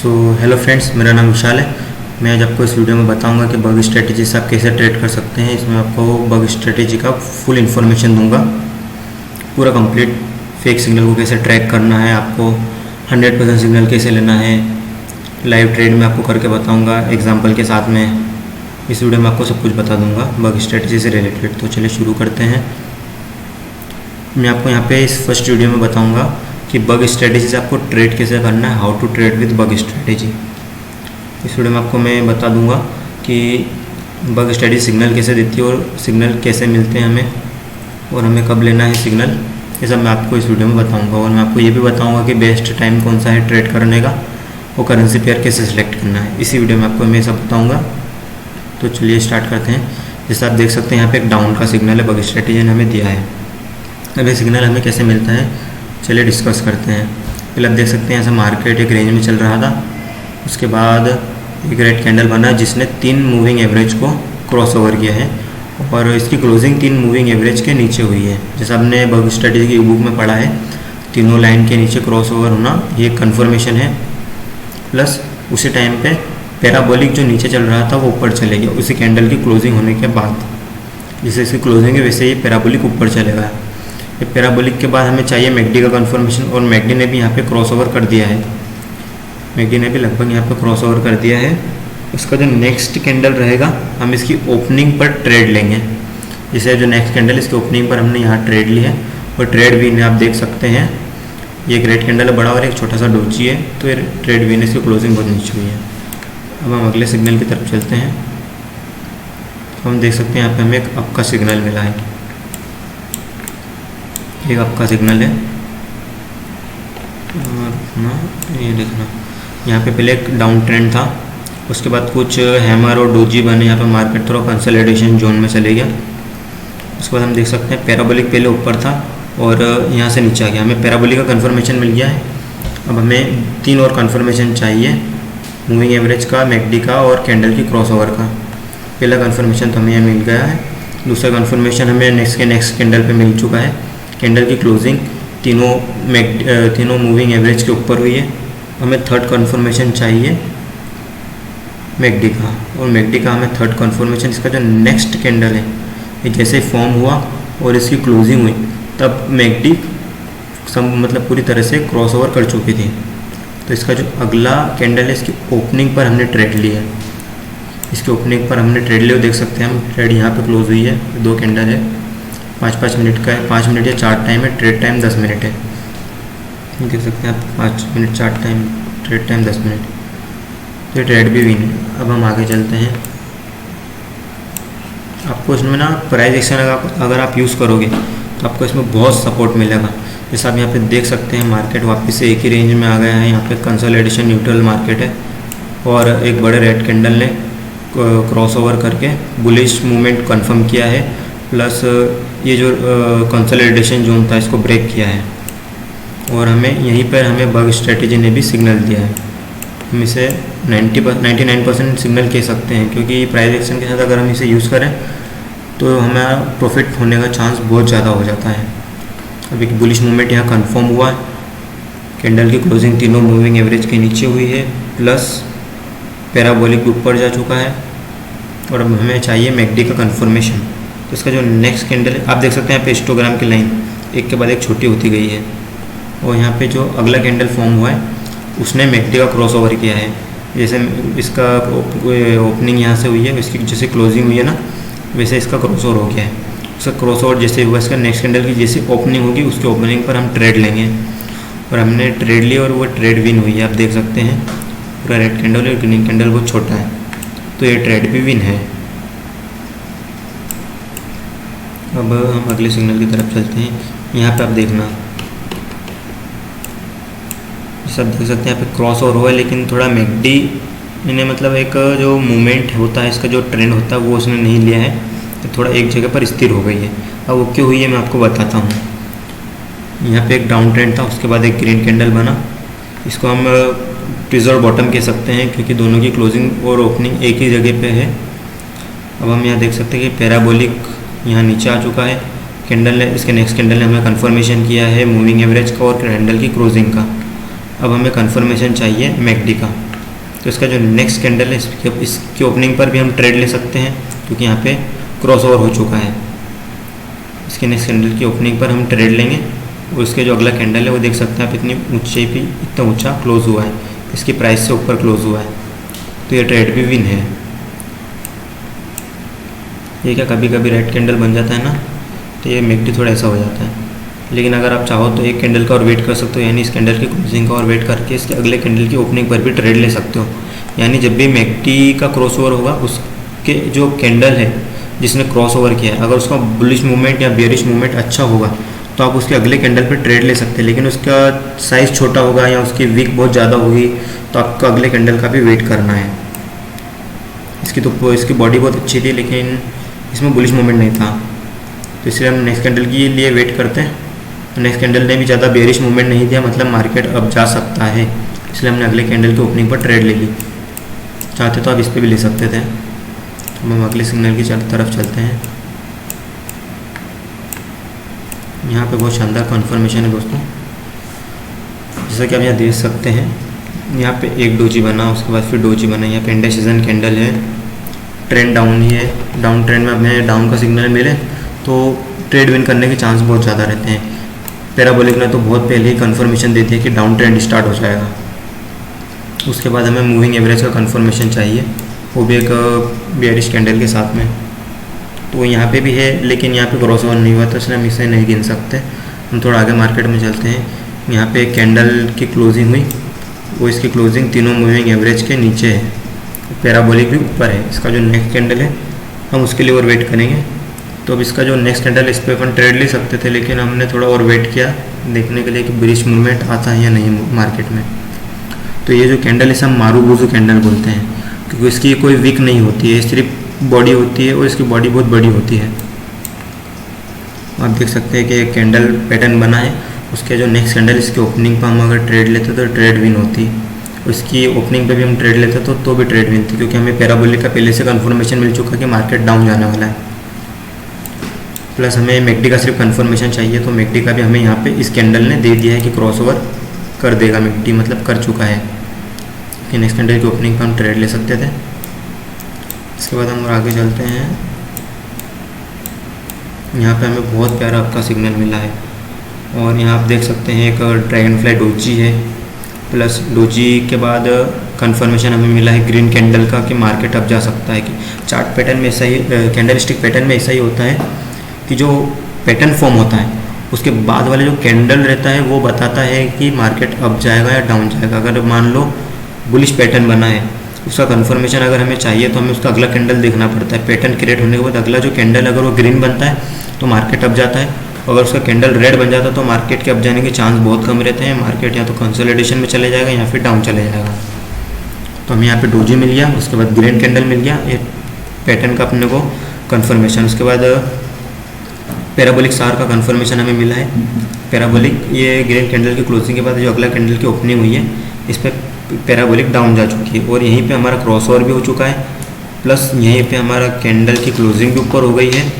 So hello friends, मेरा नाम विशाल है। मैं आज आपको इस वीडियो में बताऊंगा कि बग स्ट्रेटेजी से आप कैसे ट्रेड कर सकते हैं। इसमें आपको बग स्ट्रेटेजी का फुल इन्फॉर्मेशन दूंगा, पूरा कंप्लीट। फेक सिग्नल को कैसे ट्रैक करना है, आपको 100% सिग्नल कैसे लेना है, लाइव ट्रेड में आपको करके बताऊंगा एग्जांपल के साथ में। इस वीडियो में आपको सब कुछ बता दूंगा बग स्ट्रेटेजी से रिलेटेड। तो चलिए शुरू करते हैं। मैं आपको यहाँ पे इस फर्स्ट वीडियो में बताऊँगा कि बग स्ट्रेटेजी से आपको ट्रेड कैसे करना है, how to trade with bug strategy. इस वीडियो में आपको मैं बता दूंगा कि बग स्ट्रेटेजी सिग्नल कैसे देती है और सिग्नल कैसे मिलते हैं हमें, और हमें कब लेना है सिग्नल, ये सब मैं आपको इस वीडियो में बताऊंगा। और मैं आपको ये भी बताऊंगा कि बेस्ट टाइम कौन सा है ट्रेड करने का, और करेंसी पेयर कैसे सिलेक्ट करना है। इसी वीडियो में आपको मैं सब बताऊँगा। तो चलिए स्टार्ट करते हैं। जैसे आप देख सकते हैं यहाँ पे एक डाउन का सिग्नल है, बग स्ट्रेटेजी ने हमें दिया है। अब ये सिग्नल हमें कैसे मिलता है, चलिए डिस्कस करते हैं। पहले आप देख सकते हैं यहाँ से मार्केट एक रेंज में चल रहा था, उसके बाद एक रेड कैंडल बना जिसने 3 मूविंग एवरेज को क्रॉस ओवर किया है, और इसकी क्लोजिंग 3 मूविंग एवरेज के नीचे हुई है। जैसा आपने बग स्ट्रेटेजी की बुक में पढ़ा है, तीनों लाइन के नीचे क्रॉस ओवर होना ये कन्फर्मेशन है। प्लस उसी टाइम पे पैराबोलिक जो नीचे चल रहा था वो ऊपर चले गया उसी कैंडल की क्लोजिंग होने के बाद। जैसे इसकी क्लोजिंग है वैसे ये पैराबोलिक ऊपर चलेगा। ये पैराबोलिक के बाद हमें चाहिए मैकडी का कंफर्मेशन, और मैकडी ने भी यहाँ पे क्रॉस ओवर कर दिया है। मैकडी ने भी लगभग यहाँ पे क्रॉस ओवर कर दिया है। उसका जो नेक्स्ट कैंडल रहेगा हम इसकी ओपनिंग पर ट्रेड लेंगे। जैसे जो नेक्स्ट कैंडल इसकी ओपनिंग पर हमने यहाँ ट्रेड ली है, और ट्रेड भी आप देख सकते हैं ये एक रेड कैंडल है बड़ा और एक छोटा सा डोजी है, तो ये ट्रेड भी इसकी क्लोजिंग बहुत नीचे हुई है। अब हम अगले सिग्नल की तरफ चलते हैं। तो हम देख सकते हैं यहाँ पे हमें एक अप का सिग्नल मिला है, एक अप का सिग्नल है। और ना ये देखना, यहाँ पे पहले एक डाउन ट्रेंड था, उसके बाद कुछ हैमर और डोजी बने, यहाँ पे मार्केट थोड़ा कंसोलिडेशन जोन में चले गया। उसके बाद हम देख सकते हैं पैराबोलिक पहले ऊपर था और यहाँ से नीचे आ गया। हमें पैराबोलिक का कंफर्मेशन मिल गया है। अब हमें 3 और कंफर्मेशन चाहिए, मूविंग एवरेज का, मैकडी का और कैंडल की क्रॉस ओवर का। पहला कंफर्मेशन तो हमें यहाँ मिल गया है। दूसरा कंफर्मेशन हमें नेक्स्ट कैंडल पे मिल चुका है। कैंडल की क्लोजिंग तीनों मूविंग एवरेज के ऊपर हुई है। हमें थर्ड कंफर्मेशन चाहिए मैकडी का, और मैकडी का हमें थर्ड कंफर्मेशन, इसका जो नेक्स्ट कैंडल है ये जैसे फॉर्म हुआ और इसकी क्लोजिंग हुई तब मैकडी मतलब पूरी तरह से क्रॉस ओवर कर चुकी थी। तो इसका जो अगला कैंडल है इसकी ओपनिंग पर हमने ट्रेड लिया है। इसकी ओपनिंग पर हमने ट्रेड लिया, देख सकते हैं हम ट्रेड यहाँ पे क्लोज हुई है। 2 कैंडल है, 5-5 मिनट का है, 5 मिनट या चार्ट टाइम है, ट्रेड टाइम 10 मिनट है। देख सकते हैं आप 5 minute chart time, trade time 10 minute. तो ये ट्रेड भी विन है। अब हम आगे चलते हैं। आपको इसमें ना प्राइस एक्शन अगर आप यूज़ करोगे तो आपको इसमें बहुत सपोर्ट मिलेगा। जैसे आप यहाँ पे देख सकते हैं मार्केट वापस से एक ही रेंज में आ गया है। यहाँ पे कंसोलिडेशन न्यूट्रल मार्केट है, और एक बड़े रेड कैंडल ने क्रॉस ओवर करके बुलिश मूवमेंट कंफर्म किया है। प्लस ये जो कंसोलिडेशन जोन था इसको ब्रेक किया है, और हमें यहीं पर हमें बग स्ट्रेटेजी ने भी सिग्नल दिया है। हम इसे 99% सिग्नल कह सकते हैं, क्योंकि प्राइस एक्शन के साथ अगर हम इसे यूज़ करें तो हमारा प्रॉफिट होने का चांस बहुत ज़्यादा हो जाता है। अब एक बुलिश मूवमेंट यहाँ कंफर्म हुआ है। कैंडल की क्लोजिंग तीनों मूविंग एवरेज के नीचे हुई है, प्लस पैराबोलिक ऊपर जा चुका है, और अब हमें चाहिए मैकडी का कंफर्मेशन। तो इसका जो नेक्स्ट कैंडल है आप देख सकते हैं यहाँ पे हिस्टोग्राम की लाइन एक के बाद एक छोटी होती गई है, और यहाँ पे जो अगला कैंडल फॉर्म हुआ है उसने मैकडी का क्रॉस ओवर किया है। जैसे इसका ओपनिंग यहाँ से हुई है, इसकी जैसे क्लोजिंग हुई है ना वैसे इसका क्रॉस ओवर हो गया है। उसका क्रॉस ओवर जैसे हुआ, इसका नेक्स्ट कैंडल की जैसे ओपनिंग होगी उसके ओपनिंग पर हम ट्रेड लेंगे, और हमने ट्रेड ली और वो ट्रेड विन हुई है। आप देख सकते हैं पूरा रेड कैंडल और ग्रीन कैंडल बहुत छोटा है, तो ये ट्रेड भी विन है। अब हम अगले सिग्नल की तरफ चलते हैं। यहाँ पे आप देखना, सब देख सकते हैं यहाँ पे क्रॉस ओवर हुआ है, लेकिन थोड़ा मैकडी ने मतलब एक जो मूवमेंट होता है, इसका जो ट्रेंड होता है वो उसने नहीं लिया है, तो थोड़ा एक जगह पर स्थिर हो गई है। अब वो क्यों हुई है मैं आपको बताता हूँ। यहाँ पे एक डाउन ट्रेंड था, उसके बाद एक ग्रीन कैंडल बना, इसको हम ट्रिजर बॉटम कह सकते हैं, क्योंकि दोनों की क्लोजिंग और ओपनिंग एक ही जगह पे है। अब हम यहाँ देख सकते हैं कि पैराबोलिक यहाँ नीचे आ चुका है। कैंडल ने, इसके नेक्स्ट कैंडल ने हमें कंफर्मेशन किया है मूविंग एवरेज का और कैंडल की क्लोजिंग का। अब हमें कंफर्मेशन चाहिए मैकडी का। तो इसका जो नेक्स्ट कैंडल है इसकी ओपनिंग पर भी हम ट्रेड ले सकते हैं, क्योंकि यहाँ पे क्रॉस ओवर हो चुका है। इसके नेक्स्ट कैंडल की ओपनिंग पर हम ट्रेड लेंगे और इसके जो अगला कैंडल है वो देख सकते हैं आप, इतनी ऊंचाई पे इतना ऊंचा क्लोज हुआ है, इसकी प्राइस से ऊपर क्लोज हुआ है, तो ये ट्रेड भी विन है। ये क्या कभी कभी रेड कैंडल बन जाता है ना, तो ये मैकडी थोड़ा ऐसा हो जाता है। लेकिन अगर आप चाहो तो एक कैंडल का और वेट कर सकते हो, यानी इस कैंडल की क्लोजिंग का और वेट करके इसके अगले कैंडल की ओपनिंग पर भी ट्रेड ले सकते हो। यानी जब भी मैकडी का क्रॉस ओवर होगा, उसके जो कैंडल है जिसने क्रॉस ओवर किया है, अगर उसका बुलिश मूवमेंट या बेयरिश मूवमेंट अच्छा होगा तो आप उसके अगले कैंडल पर ट्रेड ले सकते हैं। लेकिन उसका साइज़ छोटा होगा या उसकी विक बहुत ज़्यादा होगी तो आपको अगले कैंडल का भी वेट करना है। इसकी बॉडी बहुत अच्छी थी लेकिन इसमें बुलिश मूवमेंट नहीं था, तो इसलिए हम नेक्स्ट कैंडल के लिए वेट करते हैं। नेक्स्ट कैंडल ने भी ज़्यादा बेयरिश मूवमेंट नहीं दिया, मतलब मार्केट अब जा सकता है, इसलिए हमने अगले कैंडल की ओपनिंग पर ट्रेड ले ली। चाहते तो आप इस पर भी ले सकते थे। अब हम अगले सिग्नल की तरफ चलते हैं। यहाँ पे बहुत शानदार कन्फर्मेशन है दोस्तों, जैसा कि आप यहाँ देख सकते हैं। यहाँ पे एक डोजी बना, उसके बाद फिर डोजी बना। यहाँ पे इंडेसिजन कैंडल है, ट्रेंड डाउन ही है। डाउन ट्रेंड में अपने डाउन का सिग्नल मिले तो ट्रेड विन करने के चांस बहुत ज़्यादा रहते हैं। पैराबोलिक ने तो बहुत पहले ही कन्फर्मेशन दे दिया कि डाउन ट्रेंड स्टार्ट हो जाएगा। उसके बाद हमें मूविंग एवरेज का कन्फर्मेशन चाहिए, वो भी एक बेयरिश कैंडल के साथ में। तो यहाँ पे भी है लेकिन यहाँ पे क्रॉस ओवर नहीं हुआ, तो इसलिए हम इसे नहीं गिन सकते। हम थोड़ा आगे मार्केट में चलते हैं। यहाँ पे कैंडल की क्लोजिंग हुई, वो इसकी क्लोजिंग तीनों मूविंग एवरेज के नीचे है, पैराबोलिक भी ऊपर है। इसका जो नेक्स्ट कैंडल है हम उसके लिए और वेट करेंगे। तो अब इसका जो नेक्स्ट कैंडल इस पर अपन ट्रेड ले सकते थे, लेकिन हमने थोड़ा और वेट किया देखने के लिए कि बुलिश मूवमेंट आता है या नहीं मार्केट में। तो ये जो कैंडल है इसे हम मारूबुजू कैंडल बोलते हैं, क्योंकि इसकी कोई विक नहीं होती है, सिर्फ बॉडी होती है और इसकी बॉडी बहुत बड़ी होती है। आप देख सकते हैं कि एक कैंडल पैटर्न बना है, उसके जो नेक्स्ट कैंडल इसके ओपनिंग पर हम अगर ट्रेड लेते तो ट्रेड विन होती, उसकी ओपनिंग पे भी हम ट्रेड लेते तो भी ट्रेड विन थी, क्योंकि हमें पैराबोलिक का पहले से कंफर्मेशन मिल चुका कि मार्केट डाउन जाने वाला है। प्लस हमें मैकडी का सिर्फ कंफर्मेशन चाहिए, तो मैकडी का भी हमें यहाँ पे इस कैंडल ने दे दिया है कि क्रॉसओवर कर देगा मैकडी, मतलब कर चुका है कि नेक्स्ट कैंडल की ओपनिंग पर हम ट्रेड ले सकते थे। इसके बाद हम और आगे चलते हैं। यहाँ पे हमें बहुत प्यारा आपका सिग्नल मिला है और यहाँ आप देख सकते हैं एक ड्रैगन फ्लाई डोजी है, प्लस डोजी के बाद कंफर्मेशन हमें मिला है ग्रीन कैंडल का कि मार्केट अब जा सकता है। कि चार्ट पैटर्न में ऐसा ही, कैंडल स्टिक पैटर्न में ऐसा ही होता है कि जो पैटर्न फॉर्म होता है उसके बाद वाले जो कैंडल रहता है वो बताता है कि मार्केट अप जाएगा या डाउन जाएगा। अगर मान लो बुलिश पैटर्न बना है, उसका कंफर्मेशन अगर हमें चाहिए तो हमें उसका अगला कैंडल देखना पड़ता है। पैटर्न क्रिएट होने के बाद अगला जो कैंडल अगर वो ग्रीन बनता है तो मार्केट अप जाता है, अगर उसका कैंडल रेड बन जाता है तो मार्केट के अप जाने के चांस बहुत कम रहते हैं। मार्केट या तो कंसोलिडेशन में चले जाएगा या फिर डाउन चले जाएगा। तो हमें यहाँ पे डोजी मिल गया, उसके बाद ग्रीन कैंडल मिल गया, ये पैटर्न का अपने को कंफर्मेशन। उसके बाद पैराबोलिक सार का कंफर्मेशन हमें मिला है। पैराबोलिक ये ग्रीन कैंडल की क्लोजिंग के बाद जो अगला कैंडल की ओपनिंग हुई है इस पर पैराबोलिक डाउन जा चुकी है और यहीं पे हमारा क्रॉसओवर भी हो चुका है, प्लस यहीं पे हमारा कैंडल की क्लोजिंग भी ऊपर हो गई है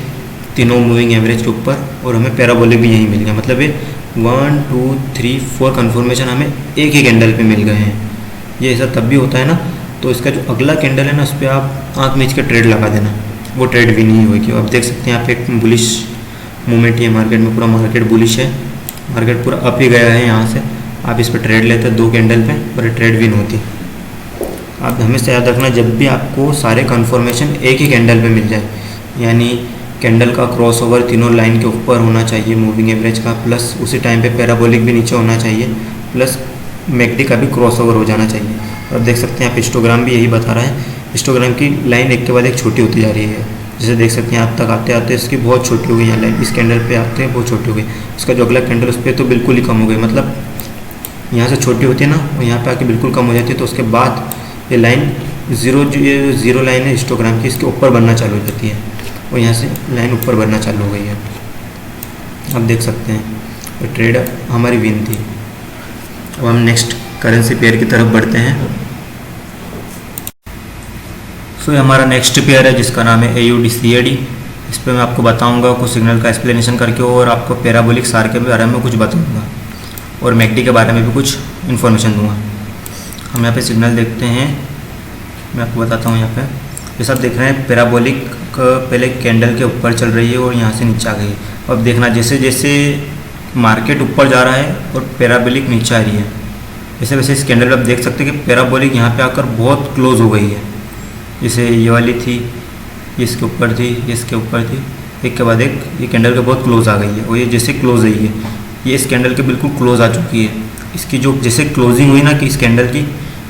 तीनों मूविंग एवरेज के ऊपर, और हमें पैराबोलिक भी यहीं मिल गया। मतलब ये 1 2 3 4 कन्फर्मेशन हमें एक ही कैंडल पे मिल गए हैं। ये ऐसा तब भी होता है ना, तो इसका जो अगला कैंडल है ना उस पर आप आँख मीच के ट्रेड लगा देना, वो ट्रेड भी नहीं होगी। आप देख सकते हैं यहाँ पे एक बुलिश मूवमेंट ही है मार्केट में, पूरा मार्केट बुलिश है, मार्केट पूरा अप ही गया है। यहाँ से आप इस पर ट्रेड लेते हैं 2 कैंडल पे और ट्रेड विन होती। आप हमेशा याद रखना जब भी आपको सारे कन्फर्मेशन एक ही कैंडल पे मिल जाए, यानी कैंडल का क्रॉसओवर तीनों लाइन के ऊपर होना चाहिए मूविंग एवरेज का, प्लस उसी टाइम पे पैराबोलिक भी नीचे होना चाहिए, प्लस मैकडी का भी क्रॉसओवर हो जाना चाहिए। और देख सकते हैं आप हिस्टोग्राम भी यही बता रहा है, हिस्टोग्राम की लाइन एक के बाद एक छोटी होती जा रही है। जैसे देख सकते हैं आप तक आते आते इसकी बहुत छोटी हो गई यहाँ लाइन, इस कैंडल पे आते हैं बहुत छोटी हो गई, उसका जो अगला कैंडल उस पर तो बिल्कुल ही कम हो गई। मतलब यहाँ से छोटी होती है ना, और यहाँ पे आके बिल्कुल कम हो जाती है। तो उसके बाद ये लाइन जीरो लाइन है हिस्टोग्राम की, इसके ऊपर बनना चालू हो जाती है और यहाँ से लाइन ऊपर बनना चालू हो गई है। आप देख सकते हैं तो ट्रेड हमारी विन थी। अब हम नेक्स्ट करेंसी पेयर की तरफ बढ़ते हैं। सो ये हमारा नेक्स्ट पेयर है जिसका नाम है AUD/CAD। इस पर मैं आपको बताऊंगा कुछ सिग्नल का एक्सप्लेनेशन करके, और आपको पैराबोलिक सार के बारे में कुछ बताऊंगा और मैकडी के बारे में भी कुछ इन्फॉर्मेशन दूंगा। हम यहाँ पे सिग्नल देखते हैं मैं आपको बताता हूँ। यहाँ पे ये सब देख रहे हैं पैराबोलिक पहले कैंडल के ऊपर चल रही है और यहाँ से नीचे आ गई है। अब देखना जैसे जैसे मार्केट ऊपर जा रहा है और पैराबोलिक नीचे आ रही है, वैसे वैसे इस कैंडल में आप देख सकते हैं कि पैराबोलिक यहाँ पे आकर बहुत क्लोज हो गई है। जैसे ये वाली थी, ये इसके ऊपर थी, ये इसके ऊपर थी, एक के बाद एक ये कैंडल के बहुत क्लोज आ गई है। और ये जैसे क्लोज हुई है, ये इस कैंडल के बिल्कुल क्लोज आ चुकी है। इसकी जो जैसे क्लोजिंग हुई ना कि इस कैंडल की,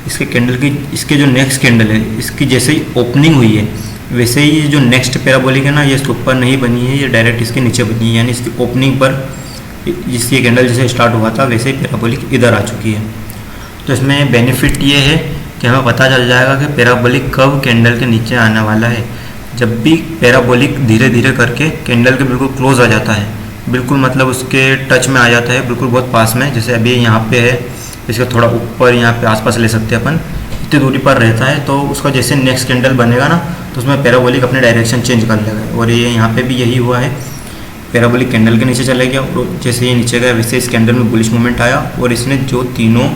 इसके कैंडल की, इसके जो नेक्स्ट कैंडल है इसकी जैसे ही ओपनिंग हुई है, वैसे ही ये जो नेक्स्ट पैराबोलिक है ना, ये इसके ऊपर नहीं बनी है, ये डायरेक्ट इसके नीचे बनी है। यानी इसकी ओपनिंग पर जिसकी कैंडल जैसे स्टार्ट हुआ था वैसे ही पैराबोलिक इधर आ चुकी है। तो इसमें बेनिफिट ये है कि हमें पता चल जाएगा कि पैराबोलिक कब कैंडल के नीचे आने वाला है। जब भी पैराबोलिक धीरे धीरे करके कैंडल के बिल्कुल क्लोज आ जाता है, बिल्कुल मतलब उसके टच में आ जाता है, बिल्कुल बहुत पास में, जैसे अभी यहाँ पे है, इसका थोड़ा ऊपर यहाँ पे आसपास ले सकते हैं अपन, इतनी दूरी पर रहता है, तो उसका जैसे नेक्स्ट कैंडल बनेगा ना तो उसमें पैराबोलिक अपने डायरेक्शन चेंज कर लेगा। और ये यहाँ पे भी यही हुआ है, पैराबोलिक कैंडल के नीचे चला गया और जैसे ये नीचे गया वैसे इस कैंडल में बुलिश मूवमेंट आया और इसने जो तीनों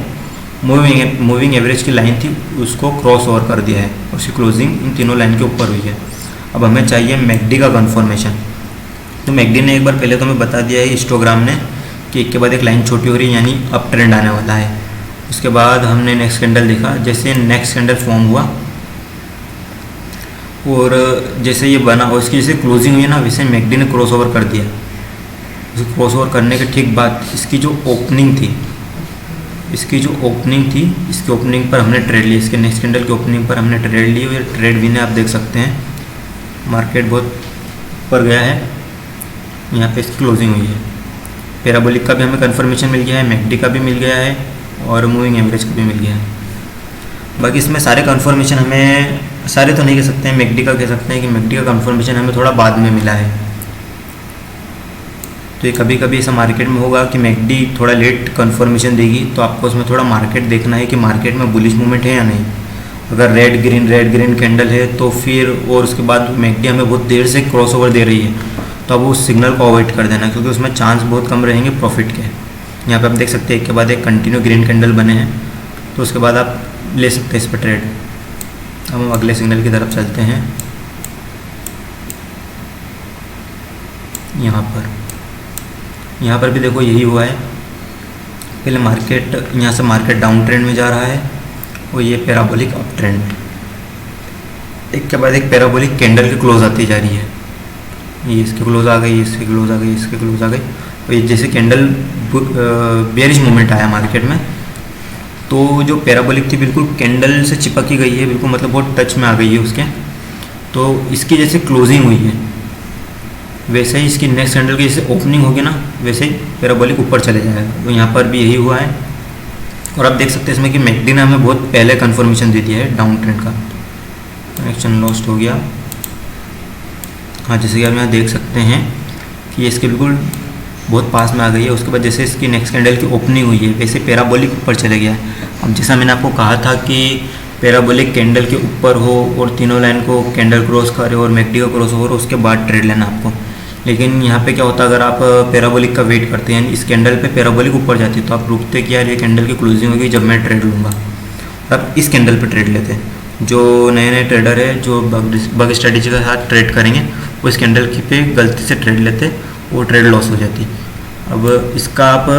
मूविंग एवरेज की लाइन थी उसको क्रॉस ओवर कर दिया है। उसकी क्लोजिंग इन तीनों लाइन के ऊपर हुई है। अब हमें चाहिए मैकडी का कन्फर्मेशन। तो मैकडी ने एक बार पहले तो हमें बता दिया है हिस्टोग्राम ने कि एक के बाद एक लाइन छोटी हो रही है, यानी अप ट्रेंड आने वाला है। उसके बाद हमने नेक्स्ट कैंडल देखा, जैसे नेक्स्ट कैंडल फॉर्म हुआ और जैसे ये बना और इसकी जैसे क्लोजिंग हुई ना, वैसे मैकडी ने क्रॉस ओवर कर दिया। उसे क्रॉस ओवर करने के ठीक बाद इसकी जो ओपनिंग थी, इसकी ओपनिंग पर हमने ट्रेड लिया। इसके नेक्स्ट कैंडल की ओपनिंग पर हमने ट्रेड ली और ट्रेड भी ने आप देख सकते हैं मार्केट बहुत ऊपर गया है। यहाँ पे इसकी क्लोजिंग हुई है। पैराबोलिक का भी हमें कंफर्मेशन मिल गया है, मैकडी का भी मिल गया है और मूविंग एवरेज का भी मिल गया है। बाकी इसमें सारे कंफर्मेशन हमें, सारे तो नहीं कह सकते हैं, मैकडी का कह सकते हैं कि मैकडी का कंफर्मेशन हमें थोड़ा बाद में मिला है। तो ये कभी कभी ऐसा मार्केट में होगा कि मैकडी थोड़ा लेट कंफर्मेशन देगी, तो आपको उसमें थोड़ा मार्केट देखना है कि मार्केट में बुलिश मूवमेंट है या नहीं। अगर रेड ग्रीन कैंडल है तो फिर, और उसके बाद मैकडी हमें बहुत देर से क्रॉस ओवर दे रही है, तो अब उस सिग्नल को अवॉइड कर देना, क्योंकि उसमें चांस बहुत कम रहेंगे प्रॉफिट के। यहाँ पे आप देख सकते हैं एक के बाद एक कंटिन्यू ग्रीन कैंडल बने हैं, तो उसके बाद आप ले सकते हैं इस पर ट्रेड। अब हम अगले सिग्नल की तरफ चलते हैं। यहाँ पर भी देखो यही हुआ है। पहले मार्केट यहाँ से मार्केट डाउन ट्रेंड में जा रहा है और ये पैराबोलिक अप ट्रेंड में, एक के बाद एक पैराबोलिक कैंडल की क्लोज आती जा रही है। ये इसके क्लोज आ गई, इसके क्लोज आ गई, इसके क्लोज आ गई। और ये जैसे कैंडल बेयरिश मूवमेंट आया मार्केट में, तो जो पैराबोलिक थी बिल्कुल कैंडल से चिपकी गई है, बिल्कुल मतलब बहुत टच में आ गई है उसके। तो इसकी जैसे क्लोजिंग हुई है वैसे ही इसकी नेक्स्ट कैंडल की जैसे ओपनिंग होगी ना, वैसे ही पैराबोलिक ऊपर चले जाएगा। तो यहाँ पर भी यही हुआ है। और आप देख सकते हैं इसमें कि मैकडी ने हमें बहुत पहले कंफर्मेशन दे दिया है डाउन ट्रेंड का। कनेक्शन लॉस्ट हो गया। हाँ, जैसे कि आप यहाँ देख सकते हैं कि ये इसके बिल्कुल बहुत पास में आ गई है। उसके बाद जैसे इसकी नेक्स्ट कैंडल की ओपनिंग हुई है वैसे पैराबोलिक ऊपर चले गया है। अब जैसा मैंने आपको कहा था कि पैराबोलिक कैंडल के ऊपर हो और तीनों लाइन को कैंडल क्रॉस करे और मैकडी का क्रॉस ओवर, उसके बाद ट्रेड लेना आपको। लेकिन यहाँ पे क्या होता है, अगर आप पैराबोलिक का वेट करते हैं, इस कैंडल पे पैराबोलिक ऊपर जाती है तो आप रुकते कि यार ये कैंडल की क्लोजिंग होगी जब मैं ट्रेड लूँगा, आप इस कैंडल पे ट्रेड लेते हैं। जो नए नए ट्रेडर है जो बग स्ट्रेटेजी के साथ ट्रेड करेंगे वो इस कैंडल की पे गलती से ट्रेड लेते और ट्रेड लॉस हो जाती। अब इसका आप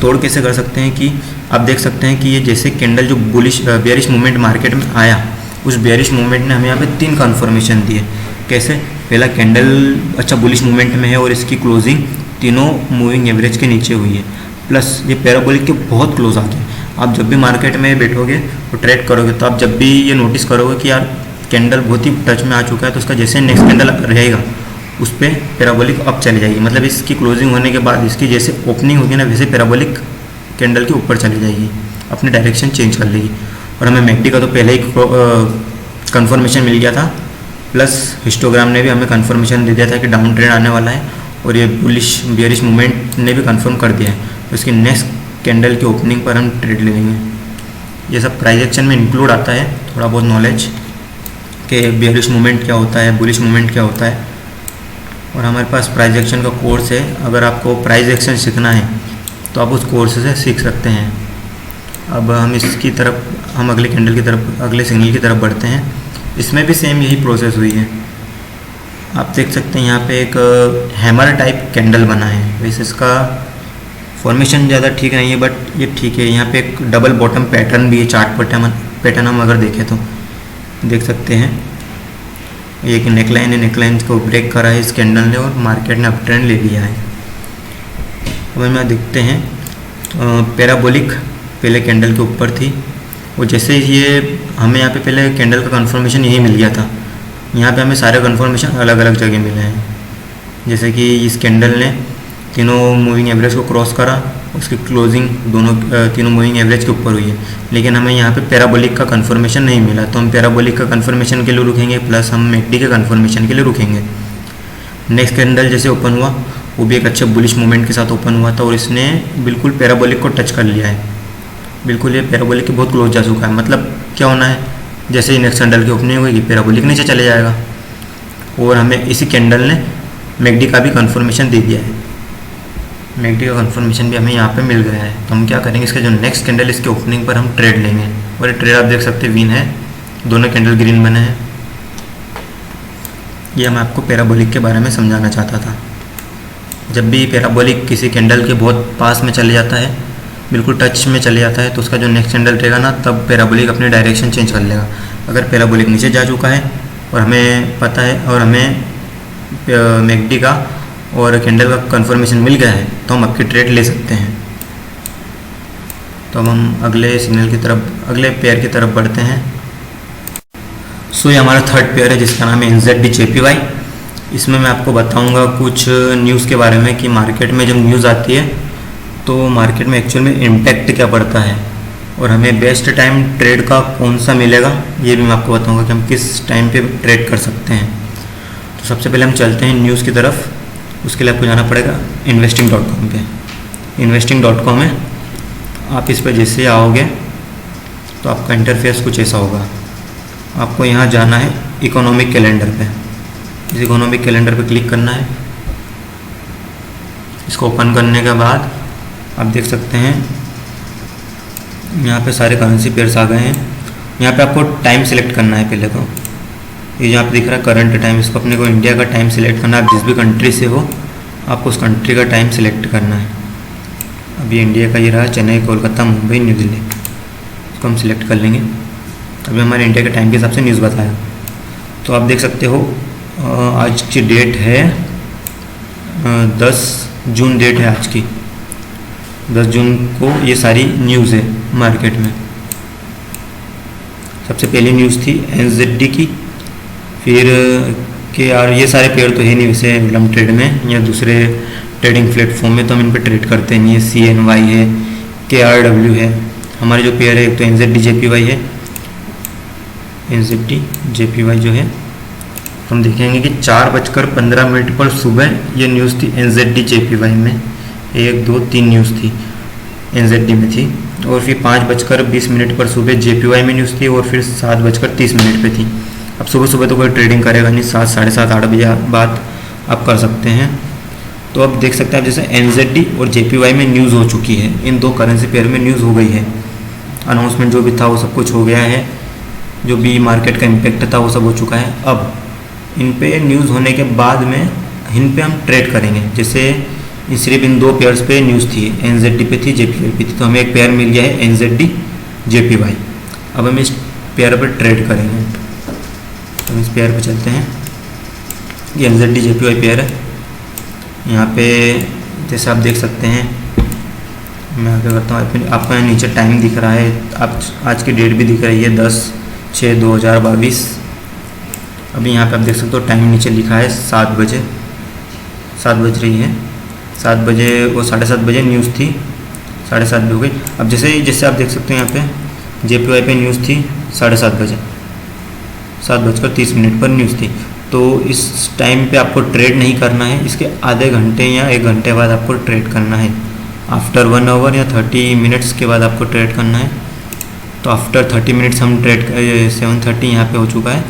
तोड़ कैसे कर सकते हैं कि आप देख सकते हैं कि ये जैसे कैंडल जो बेयरिश मूवमेंट मार्केट में आया, उस बेयरिश मूवमेंट ने हमें यहाँ पे 3 कन्फर्मेशन दिए। कैसे? पहला, कैंडल अच्छा बुलिश मूवमेंट में है और इसकी क्लोजिंग तीनों मूविंग एवरेज के नीचे हुई है, प्लस ये पैराबोलिक के बहुत क्लोज आ गए। आप जब भी मार्केट में बैठोगे और ट्रेड करोगे तो आप जब भी ये नोटिस करोगे कि यार कैंडल बहुत ही टच में आ चुका है, तो उसका जैसे नेक्स्ट कैंडल रहेगा उस पर पैराबोलिक अप चली जाएगी। मतलब इसकी क्लोजिंग होने के बाद इसकी जैसे ओपनिंग होगी ना, वैसे पैराबोलिक कैंडल के ऊपर चली जाएगी, अपनी डायरेक्शन चेंज कर लेगी। और हमें मैकडी का तो पहले ही कंफर्मेशन मिल गया था, प्लस हिस्टोग्राम ने भी हमें कंफर्मेशन दे दिया था कि डाउन ट्रेंड आने वाला है, और ये बुलिश बेयरिश मूवमेंट ने भी कंफर्म कर दिया है। तो इसकी नेक्स्ट कैंडल की ओपनिंग पर हम ट्रेड ले लेंगे। ये सब प्राइस एक्शन में इंक्लूड आता है, थोड़ा बहुत नॉलेज कि बेयरिश मूवमेंट क्या होता है, बुलिश मूवमेंट क्या होता है। और हमारे पास प्राइस एक्शन का कोर्स है, अगर आपको प्राइस एक्शन सीखना है तो आप उस कोर्स से सीख सकते हैं। अब हम अगले कैंडल की तरफ, अगले सिग्नल की तरफ बढ़ते हैं। इसमें भी सेम यही प्रोसेस हुई है। आप देख सकते हैं यहाँ पे एक हैमर टाइप कैंडल बना है। वैसे इसका फॉर्मेशन ज़्यादा ठीक नहीं है, बट ये ठीक है। यहाँ पे एक डबल बॉटम पैटर्न भी है, चार्ट पैटर्न हम अगर देखें तो देख सकते हैं। ये एक नेकलाइन है, नेकलाइन को ब्रेक करा है इस कैंडल ने और मार्केट ने अप ट्रेंड ले लिया है। अब हम यहाँ देखते हैं पैराबोलिक पहले कैंडल के ऊपर थी, और जैसे ये हमें यहाँ पे पहले कैंडल का कंफर्मेशन यही मिल गया था। यहाँ पे हमें सारे कंफर्मेशन अलग अलग जगह मिले हैं। जैसे कि इस कैंडल ने तीनों मूविंग एवरेज को क्रॉस करा, उसकी क्लोजिंग तीनों मूविंग एवरेज के ऊपर हुई है, लेकिन हमें यहाँ पे पैराबोलिक का कंफर्मेशन नहीं मिला। तो हम पैराबोलिक का कंफर्मेशन के लिए रुकेंगे, प्लस हम मैकडी के कंफर्मेशन के लिए रुकेंगे। नेक्स्ट कैंडल जैसे ओपन हुआ, वो भी एक अच्छे बुलिश मूवमेंट के साथ ओपन हुआ था और इसने बिल्कुल पैराबोलिक को टच कर लिया है। बिल्कुल ये पैराबोलिक के बहुत क्लोज जा चुका है। मतलब क्या होना है, जैसे ही नेक्स्ट कैंडल की ओपनिंग होगी पैराबोलिक नीचे चले जाएगा, और हमें इसी कैंडल ने मैकडी का भी कंफर्मेशन दे दिया है। मैकडी का कंफर्मेशन भी हमें यहाँ पे मिल गया है। तो हम क्या करेंगे, इसका जो नेक्स्ट कैंडल इसके ओपनिंग पर हम ट्रेड लेंगे, और ये ट्रेड आप देख सकते हैं विन है, दोनों कैंडल ग्रीन बने हैं। ये मैं आपको पैराबोलिक के बारे में समझाना चाहता था। जब भी पैराबोलिक किसी कैंडल के बहुत पास में चले जाता है, बिल्कुल टच में चले जाता है, तो उसका जो नेक्स्ट कैंडल रहेगा ना, तब पैराबोलिक अपनी डायरेक्शन चेंज कर लेगा। अगर पैराबोलिक नीचे जा चुका है और हमें पता है और हमें मैकडी का और कैंडल का कंफर्मेशन मिल गया है, तो हम आपकी ट्रेड ले सकते हैं। तो अब हम अगले सिग्नल की तरफ, अगले पेयर की तरफ बढ़ते हैं। सो ये हमारा थर्ड पेयर है जिसका नाम है NZD-JPY। इसमें मैं आपको बताऊंगा कुछ न्यूज़ के बारे में कि मार्केट में जब न्यूज़ आती है तो मार्केट में एक्चुअल में इम्पैक्ट क्या पड़ता है, और हमें बेस्ट टाइम ट्रेड का कौन सा मिलेगा, ये भी मैं आपको बताऊंगा कि हम किस टाइम पे ट्रेड कर सकते हैं। तो सबसे पहले हम चलते हैं न्यूज़ की तरफ। उसके लिए आपको जाना पड़ेगा investing.com पे। investing.com है, आप इस पर जैसे आओगे तो आपका इंटरफेस कुछ ऐसा होगा। आपको यहाँ जाना है इकोनॉमिक कैलेंडर पे। इस इकोनॉमिक कैलेंडर पे क्लिक करना है। इसको ओपन करने के बाद आप देख सकते हैं यहाँ पे सारे करेंसी पेयर्स आ गए हैं। यहाँ पे आपको टाइम सिलेक्ट करना है। पहले तो ये यहाँ पे दिख रहा है करंट टाइम, इसको अपने को इंडिया का टाइम सिलेक्ट करना है। आप जिस भी कंट्री से हो आपको उस कंट्री का टाइम सिलेक्ट करना है। अभी इंडिया का ये रहा, चेन्नई, कोलकाता, मुंबई, न्यू दिल्ली। इसको हम सिलेक्ट कर लेंगे। अभी हमारे इंडिया के टाइम के हिसाब से न्यूज़ बताया। तो आप देख सकते हो आज की डेट है 10 जून डेट है आज की। 10 जून को ये सारी न्यूज़ है मार्केट में। सबसे पहली न्यूज़ थी NZD की, फिर के यार ये सारे पेयर तो है नहीं वैसे लम ट्रेड में या दूसरे ट्रेडिंग प्लेटफॉर्म में, तो हम इन पर ट्रेड करते नहीं है। CNY है, KRW है। हमारे जो पेयर है एक तो NZD-JPY है। NZD-JPY जो है हम देखेंगे कि 4:15 पर सुबह ये न्यूज़ थी NZD-JPY में। 1, 2, 3 न्यूज़ थी NZD में थी, और फिर 5:20 पर सुबह JPY में न्यूज़ थी, और फिर 7:30 पे थी। अब सुबह सुबह तो कोई ट्रेडिंग करेगा नहीं, 7, साढ़े 7, 8 बजे बाद आप कर सकते हैं। तो अब देख सकते हैं आप जैसे NZD और JPY में न्यूज़ हो चुकी है। इन दो करेंसी पेयर में न्यूज़ हो गई है। अनाउंसमेंट जो भी था वो सब कुछ हो गया है, जो भी मार्केट का इम्पेक्ट था वो सब हो चुका है। अब इन पे न्यूज़ होने के बाद में इन पे हम ट्रेड करेंगे। जैसे सिर्फ इन दो पेयर्स पे न्यूज़ थी, NZD पे थी, JPY पे थी, तो हमें एक पेयर मिल गया है NZD-JPY। अब हम इस पेयर पर ट्रेड करेंगे। हम इस पेयर पे चलते हैं। ये NZD-JPY पेयर है। यहाँ पे जैसे आप देख सकते हैं, मैं क्या करता हूँ, आपको यहाँ नीचे टाइम दिख रहा है, आप आज की डेट भी दिख रही है 10/6/2022। अभी यहाँ पे आप देख सकते हो टाइम नीचे लिखा है 7 बजे, 7 बज रही है। 7 बजे वो 7:30 बजे न्यूज़ थी, 7:30 हो गई। अब जैसे आप देख सकते हैं यहाँ पे JPY पे न्यूज़ थी 7:30 बजे, 7:30 पर न्यूज़ थी। तो इस टाइम पे आपको ट्रेड नहीं करना है, इसके आधे घंटे या 1 घंटे बाद आपको ट्रेड करना है। आफ्टर 1 आवर या 30 मिनट्स के बाद आपको ट्रेड करना है। तो आफ्टर 30 मिनट्स हम ट्रेड 7:30 यहाँ पे हो चुका है।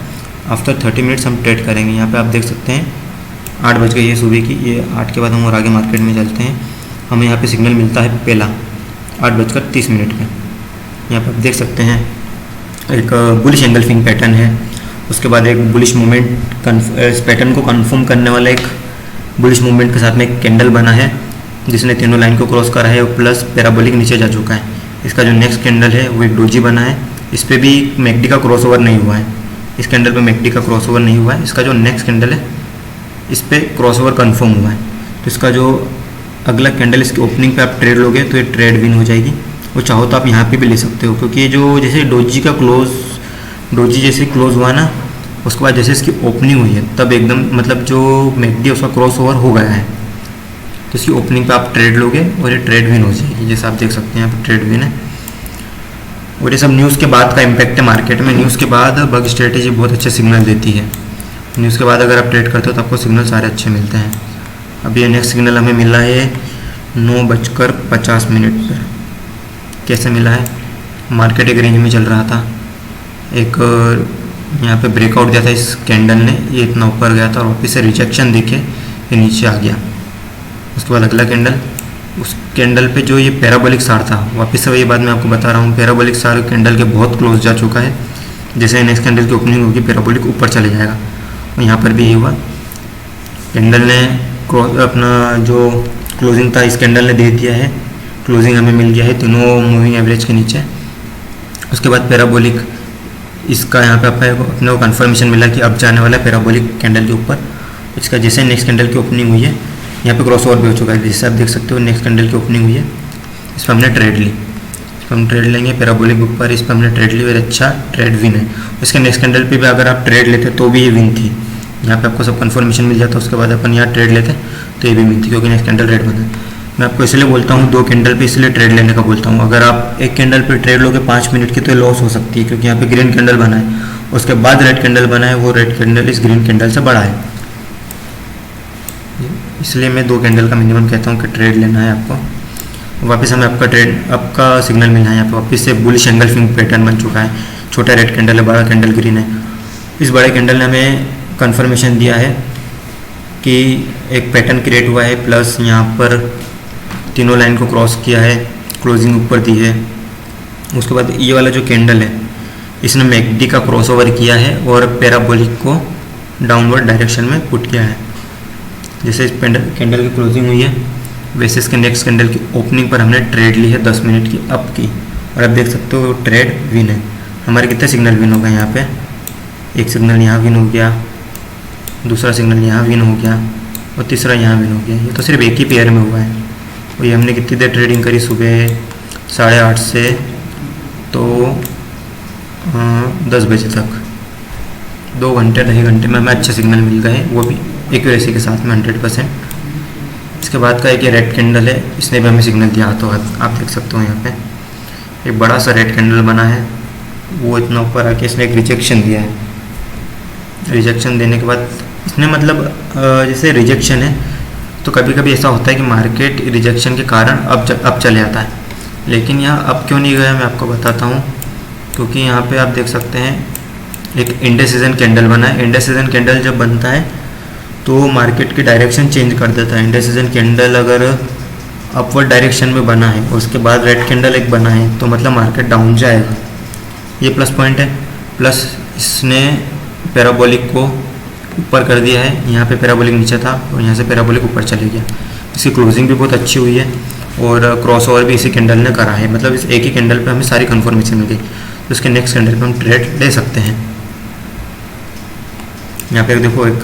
आफ्टर 30 मिनट्स हम ट्रेड करेंगे। यहाँ पे आप देख सकते हैं 8 बज गई है सुबह की। ये 8 के बाद हम और आगे मार्केट में चलते हैं। हमें यहाँ पे सिग्नल मिलता है पहला 8:30 पे। यहाँ पर आप देख सकते हैं एक बुलिश एंगल्फिंग पैटर्न है, उसके बाद एक बुलिश मूवमेंट इस पैटर्न को कंफर्म करने वाला एक बुलिश मूवमेंट के साथ में एक कैंडल बना है जिसने तीनों लाइन को क्रॉस करा है और प्लस पैराबोलिक नीचे जा चुका है। इसका जो नेक्स्ट कैंडल है वो एक डोजी बना है, इस पर भी मैकडी का क्रॉसओवर नहीं हुआ है, इस कैंडल पे मैकडी का क्रॉसओवर नहीं हुआ है। इसका जो नेक्स्ट कैंडल है इस पर क्रॉसओवर कन्फर्म हुआ है, तो इसका जो अगला कैंडल इसकी ओपनिंग पे आप ट्रेड लोगे तो ये ट्रेड विन हो जाएगी। वो चाहो तो आप यहाँ पे भी ले सकते हो, क्योंकि ये जो जैसे डोजी जैसे क्लोज हुआ ना, उसके बाद जैसे इसकी ओपनिंग हुई है तब एकदम मतलब जो मैकडी उसका क्रॉस ओवर हो गया है, तो इसकी ओपनिंग पे आप ट्रेड लोगे और ये ट्रेड विन हो जाएगी। जैसे आप देख सकते हैं यहाँ पर ट्रेड विन है। और ये सब न्यूज़ के बाद का इम्पैक्ट है मार्केट में। न्यूज़ के बाद बग स्ट्रेटेजी बहुत अच्छे सिग्नल देती है। न्यूज़ के बाद अगर आप ट्रेड करते हो तो आपको सिग्नल सारे अच्छे मिलते हैं। अब ये नेक्स्ट सिग्नल हमें मिला है 9:50 पर। कैसे मिला है? मार्केट एक रेंज में चल रहा था, एक यहाँ पे ब्रेकआउट दिया था इस कैंडल ने, ये इतना ऊपर गया था और वापस से रिजेक्शन देके ये नीचे आ गया। उसके बाद अगला कैंडल, उस कैंडल पे जो ये पैराबोलिक सार था, वापस से वही बात मैं आपको बता रहा हूँ, पैराबोलिक सार कैंडल के बहुत क्लोज जा चुका है। जैसे नेक्स्ट कैंडल की ओपनिंग होगी पैराबोलिक ऊपर चले जाएगा, और यहाँ पर भी ये हुआ। कैंडल ने अपना जो क्लोजिंग था इस कैंडल ने दे दिया है, क्लोजिंग हमें मिल गया है तीनों मूविंग एवरेज के नीचे। उसके बाद पैराबोलिक इसका यहाँ पे अपने को कन्फर्मेशन मिला कि अब जाने वाला है पैराबोलिक कैंडल के ऊपर। इसका जैसे नेक्स्ट कैंडल की ओपनिंग हुई है यहाँ पे क्रॉस ओवर भी हो चुका है, जैसे आप देख सकते हो नेक्स्ट कैंडल की ओपनिंग हुई है, इस पर हमने ट्रेड ली, इस पर हम ट्रेड लेंगे पैराबोलिक के ऊपर, इस पर हमने ट्रेड ली और अच्छा ट्रेड विन है। इसके नेक्स्ट कैंडल पे भी अगर आप ट्रेड लेते तो भी ये विन थी, यहाँ पे आपको सब कन्फर्मेशन मिल जाता, उसके बाद अपन यहाँ ट्रेड लेते तो ये भी विन थी, क्योंकि नेक्स्ट कैंडल रेड बना। मैं आपको इसलिए बोलता हूँ 2 कैंडल पे इसलिए ट्रेड लेने का बोलता हूँ। अगर आप एक कैंडल पे ट्रेड लोगे 5 मिनट की तो लॉस हो सकती है, क्योंकि यहाँ पे ग्रीन कैंडल बना है, उसके बाद रेड कैंडल बना है, वो रेड कैंडल इस ग्रीन कैंडल से बड़ा है। इसलिए मैं 2 कैंडल का मिनिमम कहता हूँ कि ट्रेड लेना है आपको। वापस हमें आपका सिग्नल मिला है, यहाँ पे वापस से बुलिश एंगल्फिंग पैटर्न बन चुका है। छोटा रेड कैंडल है, बड़ा कैंडल ग्रीन है। इस बड़े कैंडल ने हमें कंफर्मेशन दिया है कि एक पैटर्न क्रिएट हुआ है, प्लस यहाँ पर तीनों लाइन को क्रॉस किया है, क्लोजिंग ऊपर दी है। उसके बाद ये वाला जो कैंडल है इसने मैकडी का क्रॉसओवर किया है और पैराबोलिक को डाउनवर्ड डायरेक्शन में पुट किया है। जैसे इस कैंडल की क्लोजिंग हुई है वैसे इसके नेक्स्ट कैंडल की ओपनिंग पर हमने ट्रेड ली है 10 मिनट की अप की, और आप देख सकते हो ट्रेड विन है। हमारे कितने सिग्नल विन हो गए यहाँ पे? एक सिग्नल यहाँ विन हो गया, दूसरा सिग्नल यहाँ विन हो गया और तीसरा यहाँ विन हो गया। ये तो सिर्फ एक ही पेयर में हुआ है। और ये हमने कितनी देर ट्रेडिंग करी? सुबह 8:30 से तो 10 बजे तक, 2 घंटे 2.5 घंटे में हमें अच्छे सिग्नल मिल गए, वो भी एक्यूरेसी के साथ में 100%। इसके बाद का एक ये रेड कैंडल है, इसने भी हमें सिग्नल दिया, तो आप देख सकते हो यहाँ पे एक बड़ा सा रेड कैंडल बना है, वो इतना ऊपर आके इसने एक रिजेक्शन दिया है। रिजेक्शन देने के बाद इसने मतलब जैसे रिजेक्शन है तो कभी कभी ऐसा होता है कि मार्केट रिजेक्शन के कारण अब चले आता है, लेकिन यहाँ अब क्यों नहीं गया मैं आपको बताता हूँ। क्योंकि यहाँ पे आप देख सकते हैं एक इंडेसिजन कैंडल बना है। इंडेसिजन कैंडल जब बनता है तो मार्केट की डायरेक्शन चेंज कर देता है। इंडेसिजन कैंडल अगर अपवर्ड डायरेक्शन में बना है और उसके बाद रेड कैंडल एक बना है तो मतलब मार्केट डाउन जाएगा, ये प्लस पॉइंट है। प्लस इसने पैराबोलिक को ऊपर कर दिया है, यहाँ पे पैराबोलिक नीचे था और यहाँ से पैराबोलिक ऊपर चले गया। इसकी क्लोजिंग भी बहुत अच्छी हुई है और क्रॉस ओवर भी इसी कैंडल ने करा है, मतलब इस एक ही कैंडल पे हमें सारी कंफर्मेशन मिल गई। तो इसके नेक्स्ट कैंडल पे हम ट्रेड ले सकते हैं। यहाँ पे देखो एक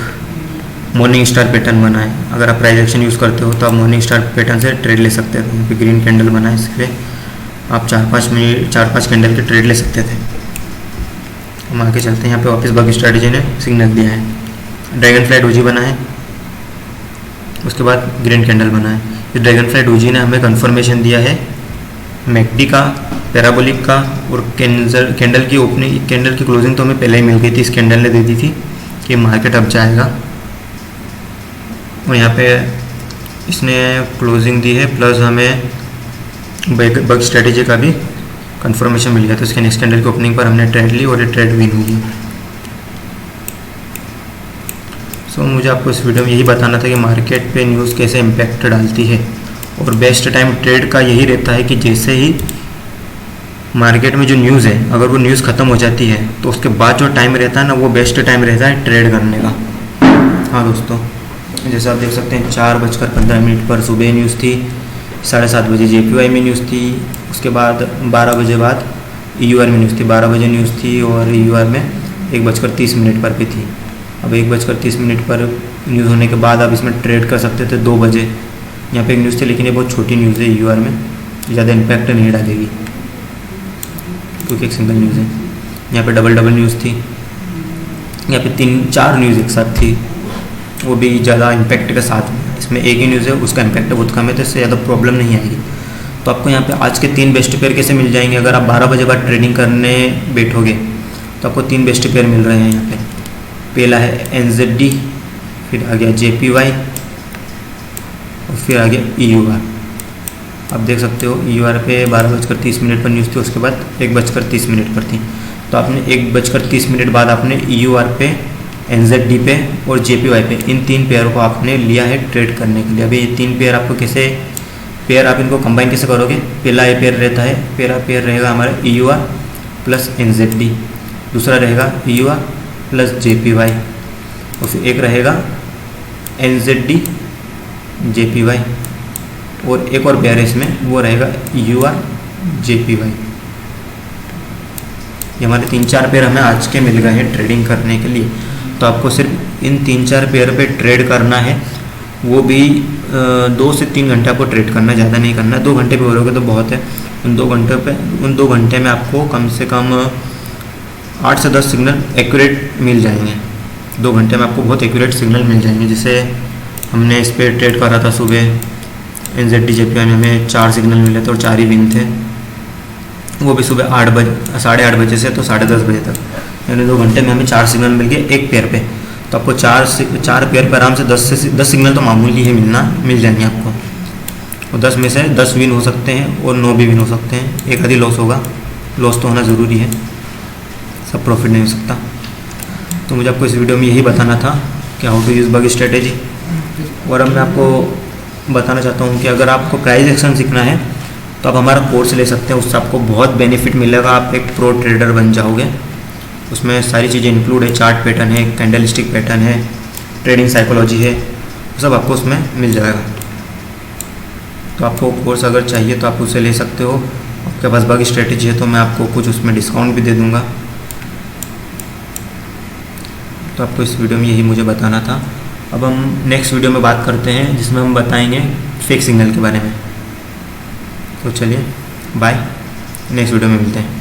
मॉर्निंग स्टार पैटर्न बना है, अगर आप प्राइस एक्शन यूज़ करते हो तो आप मॉर्निंग स्टार पैटर्न से ट्रेड ले सकते थे। यहाँ पे ग्रीन कैंडल बना है, इस पर आप 4-5 कैंडल के ट्रेड ले सकते थे। हम आगे चलते हैं। यहाँ पे वापस बग स्ट्रैटेजी ने सिग्नल दिया है, ड्रैगन फ्लाई डोजी बना है, उसके बाद ग्रीन कैंडल बना है। इस ड्रैगन फ्लाई डोजी ने हमें कंफर्मेशन दिया है मैकडी का, पैराबोलिक का और कैंडल की ओपनिंग, कैंडल की क्लोजिंग तो हमें पहले ही मिल गई थी, इस कैंडल ने दे दी थी कि मार्केट अब जाएगा। और यहाँ पे इसने क्लोजिंग दी है, प्लस हमें बग स्ट्रेटेजी का भी कंफर्मेशन मिल गया। तो इसके नेक्स्ट कैंडल की ओपनिंग पर हमने ट्रेड ली और ये ट्रेड विन हुई। सो मुझे आपको इस वीडियो में यही बताना था कि मार्केट पे न्यूज़ कैसे इम्पैक्ट डालती है, और बेस्ट टाइम ट्रेड का यही रहता है कि जैसे ही मार्केट में जो न्यूज़ है, अगर वो न्यूज़ ख़त्म हो जाती है तो उसके बाद जो टाइम रहता है ना, वो बेस्ट टाइम रहता है ट्रेड करने का। हाँ दोस्तों, जैसे आप देख सकते हैं 4:15 पर सुबह न्यूज़ थी, 7:30 बजे JPY में न्यूज़ थी, उसके बाद 12 बजे बाद EUR में न्यूज़ थी, 12 बजे न्यूज़ थी और EUR में 1:30 पर भी थी। अब 1:30 पर न्यूज़ होने के बाद आप इसमें ट्रेड कर सकते थे 2 बजे। यहाँ पे एक न्यूज़ थी, लेकिन ये बहुत छोटी न्यूज़ है, EUR में ज़्यादा इम्पैक्ट नहीं डालेगी क्योंकि एक सिंगल न्यूज़ है। यहाँ पे डबल न्यूज़ थी, यहाँ पे 3-4 न्यूज़ एक साथ थी, वो भी ज़्यादा इम्पैक्ट के साथ। इसमें एक ही न्यूज़ है, उसका इम्पैक्ट बहुत कम है, तो इससे ज़्यादा प्रॉब्लम नहीं आएगी। तो आपको यहाँ पे आज के 3 बेस्ट पेयर कैसे मिल जाएंगे? अगर आप 12 बजे बाद ट्रेडिंग करने बैठोगे तो आपको 3 बेस्ट पेयर मिल रहे हैं यहाँ पे। पहला है NZD, फिर आ गया JPY और फिर आ गया EUR। आप देख सकते हो EUR पे 12:30 पर न्यूज़ थी, उसके बाद 1:30 पर थी। तो आपने 1:30 बाद आपने EUR पे, NZD पे और JPY पे, इन 3 पेयर को आपने लिया है ट्रेड करने के लिए। अभी ये 3 पेयर आपको कैसे, पेयर आप इनको कंबाइन कैसे करोगे? पहला ये पेयर रहता है, पहला पेयर रहेगा हमारा EUR प्लस NZD, दूसरा रहेगा EUR प्लस JPY और फिर एक रहेगा NZD JPY और एक और पेयर है इसमें, वो रहेगा EUR JPY। ये हमारे 3-4 पेयर हमें आज के मिल गए हैं ट्रेडिंग करने के लिए। तो आपको सिर्फ इन 3-4 पेयर पे ट्रेड करना है, वो भी 2 से 3 घंटे आपको ट्रेड करना, ज़्यादा नहीं करना। 2 घंटे पे हो रहोगे तो बहुत है। उन 2 घंटे में आपको कम से कम 8 से 10 सिग्नल एक्यूरेट मिल जाएंगे। 2 घंटे में आपको बहुत एक्यूरेट सिग्नल मिल जाएंगे। जैसे हमने इस पर ट्रेड करा था सुबह, NZD JPY में हमें 4 सिग्नल मिले थे और 4 ही विन थे, वो भी सुबह 8:30 बजे से तो 10:30 बजे तक, यानी 2 घंटे में हमें 4 सिग्नल मिल गए एक पेयर पे। तो आपको 4 पेयर पर आराम से 10 सिग्नल तो मामूली है मिल जाएंगे आपको। और 10 में से 10 विन हो सकते हैं और 9 भी विन हो सकते हैं, एक आधी लॉस होगा। लॉस तो होना ज़रूरी है, सब प्रॉफिट नहीं हो सकता। तो मुझे आपको इस वीडियो में यही बताना था कि how to use bug strategy. और अब मैं आपको बताना चाहता हूँ कि अगर आपको प्राइस एक्शन सीखना है तो आप हमारा कोर्स ले सकते हैं, उससे आपको बहुत बेनिफिट मिलेगा, आप एक प्रो ट्रेडर बन जाओगे। उसमें सारी चीज़ें इंक्लूड है, चार्ट पैटर्न है, कैंडलस्टिक पैटर्न है, ट्रेडिंग साइकोलॉजी है, सब आपको उसमें मिल जाएगा। तो आपको कोर्स अगर चाहिए तो आप उसे ले सकते हो। आपके पास बग स्ट्रेटेजी है तो मैं आपको कुछ उसमें डिस्काउंट भी दे दूँगा। तो आपको इस वीडियो में यही मुझे बताना था। अब हम नेक्स्ट वीडियो में बात करते हैं जिसमें हम बताएंगे फेक सिग्नल के बारे में। तो चलिए बाय, नेक्स्ट वीडियो में मिलते हैं।